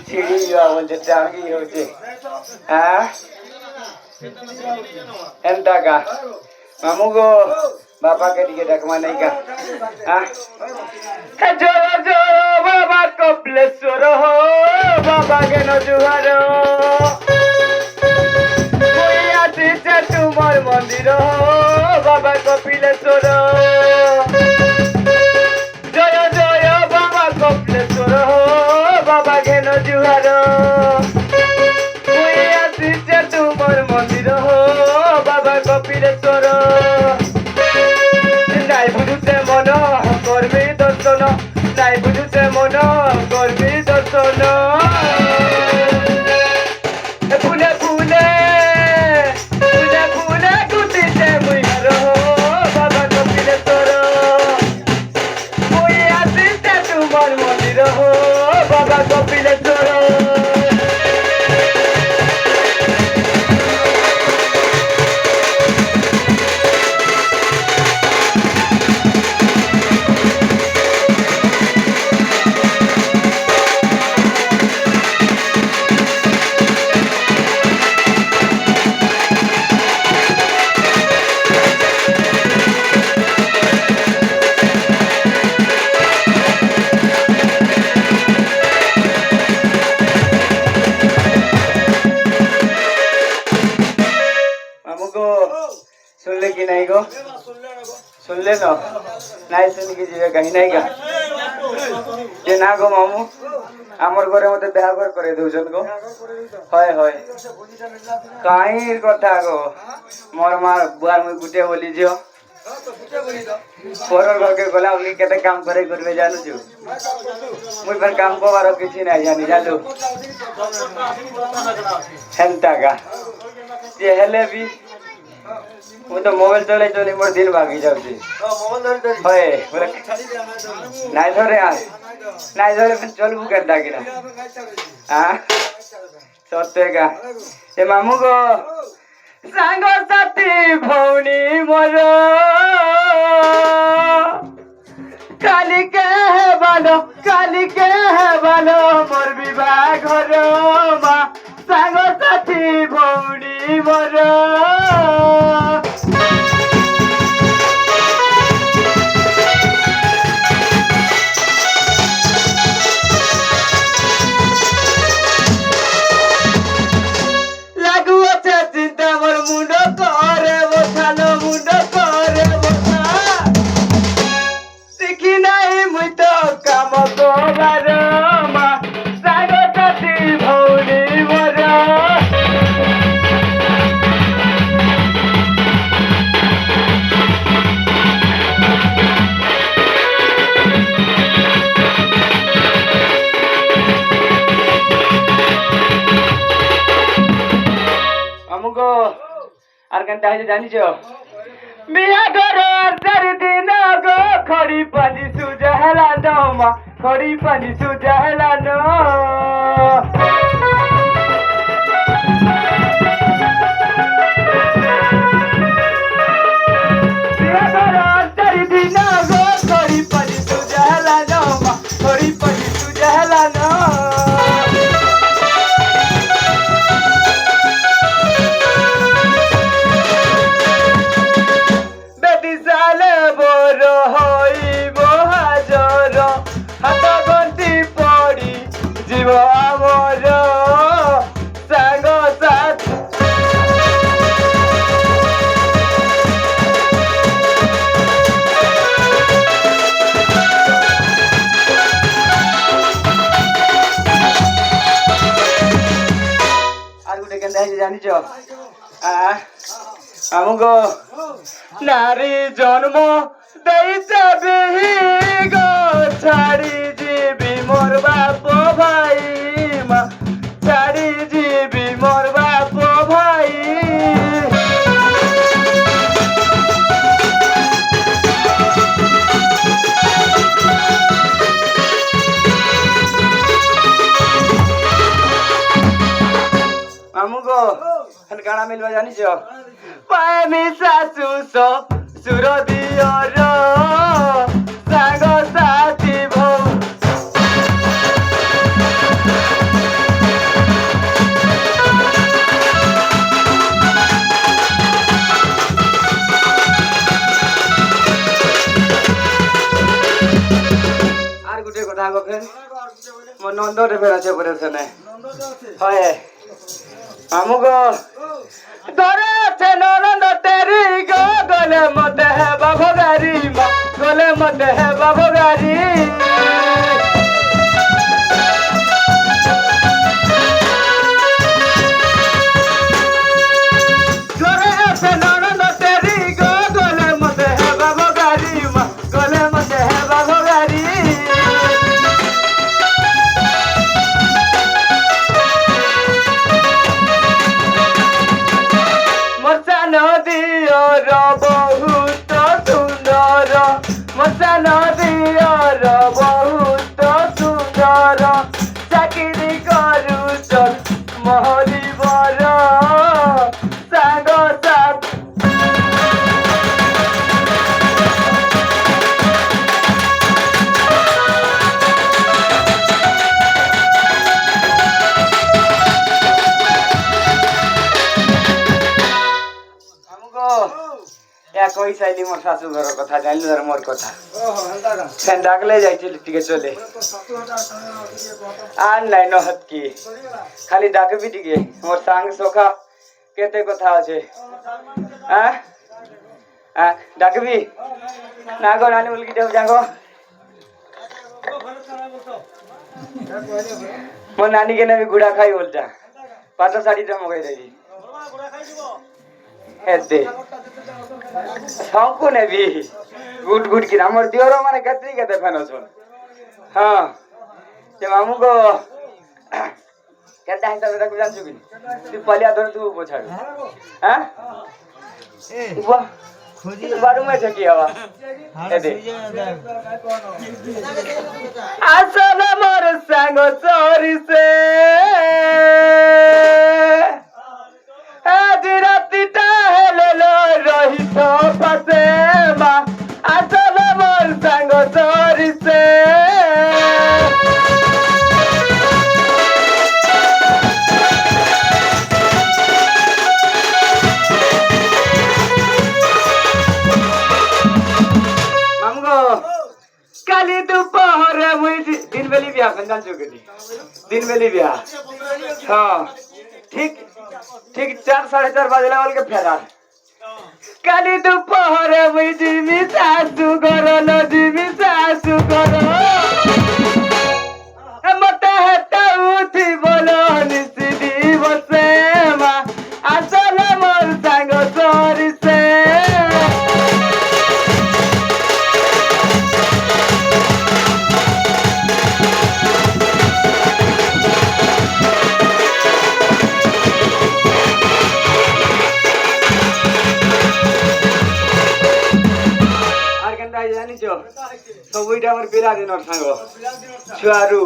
ছিড়ি যাওয়া বলছে টাকি হচ্ছে হ্যাঁ এমতা গা মামু গো বাবাকে দিকে ডাকমা নাই গা জয় জয় বাবা কপিলেশ্বর হো বাবা কেন জুহার আসিছে তোমার মন্দির বাবা কপিলেশ্বর জয় জয় বাবা কপিলেশ্বর বাবা ঘেন জুহার আসিছে তোমার মন্দির বাবা কপিলেশ্বর নাই বুঝুতে মন করবি দর্শন নাই বুঝুতে মন করবি দর্শন ফুলে ফুলে ফুলে ফুলে গুটিতে মুই ঘর বাবা কপিলেশ্বর মুই আসিতে তোমার মন্দির বাবা কপিলেশ্বর सुनले कि नहीं गो सुनले न नहीं सुन के जीवे कहीं नहीं गा जे ना गो मामू आमर घरे मते बेहागर करे दउछन गो होय होय काई कथा गो मोर मार बुआर मुई गुटे बोली जियो परर घर के गला उनी केते काम करे करबे जानू छु मुई पर काम कोबार किछि नहीं जानी जानू हेंता गा जे हेले भी वो तो मोबाइल चले चले मोर दिन भागी जाउची मोबाइल धरि होय बोले नाही धरे आ नाही धरे पण चलबू करता किना हां सत्य का ए मामू गो सांग साथी भौनी मोर काली के है बालो मोर विवाह घर मा सांग साथी भौनी मोर जानिछ बिहा घर 4 दिन गो खड़ी पानी सुजहला नमा खड़ी पानी सुजहला न बिहा घर 4 दिन गो खड़ी पानी सुजहला नमा खड़ी पानी सुजहला न जानिछ हमको नारी जन्म दैसे बिही गो छाड़ी जीवी मोर बाप भाई मा छाड़ी जीवी मोर बाप भाई हमको गाना मिलवा जानिछ पामी सासु सो सुर दियर सांग साथी भौ ମୋ ନନ୍ଦରେ ଫେର ଅଛି ଅପରେସନ ହଏ ଆମକୁ ଧରେ আছে ননদ তেরি গো গলে মতে হেবা ভগারি মা গলে মতে হেবা ভগারি ধরে আছে ননদ তেরি গো গলে মতে হেবা ভগারি মা গলে মতে হেবা ভগারি মশা নদীর বহুত সুন্দর মশা নদীর বহুত সুন্দর চাকরি করুছ মহরিবর সাঙ্গ সাথ কই চাইলি মোর শাশু ঘর কথা জানলু আর মোর কথা সেন ডাকলে যাইছিল টিকে চলে আর নাই নহত কি খালি ডাকবি টিকে মোর সাং সোখা কেতে কথা আছে হ্যাঁ হ্যাঁ ডাকবি না গো নানি উলকি দেব যাগো মোর নানি কে নেবি গুড়া খাই বলতা পাটো শাড়িটা মগাই দেবি এতে শঙ্কু নেবি গুড গুড কি আমার দিওর মানে কেতরি কেতে ফেন শুন হ্যাঁ সে মামু গো কেতে হিসাবে রাখবি জানছু কি তুই পালিয়া ধরে তুই পছাড় হ্যাঁ বাহ খুঁজি বারুম আছে কি হওয়া এতে আসলে মোর সাঙ্গ চরিছে আজ রাতিটা হেলে রহিত পাশে মা আসলে মোর সাঙ্গ চরিছে মামগো কালি দুপুরে মুই দিন বেলি বিয়া ফেন্দান চুকেনি দিন বেলি বিয়া হ্যাঁ ঠিক ঠিক 4-4:30 বাজলে বলকে ফেরার কালি দুপুরে মুই জিমি শাশু ঘর নজিমি শাশু ঘর মতে হেটা উঠি বলো নিশি দিবসে মা আসলে মোর সাঙ্গ চরিছে জানিছ সবইটা আমার বিরাদিনর সাঙ্গ ছুয়ারু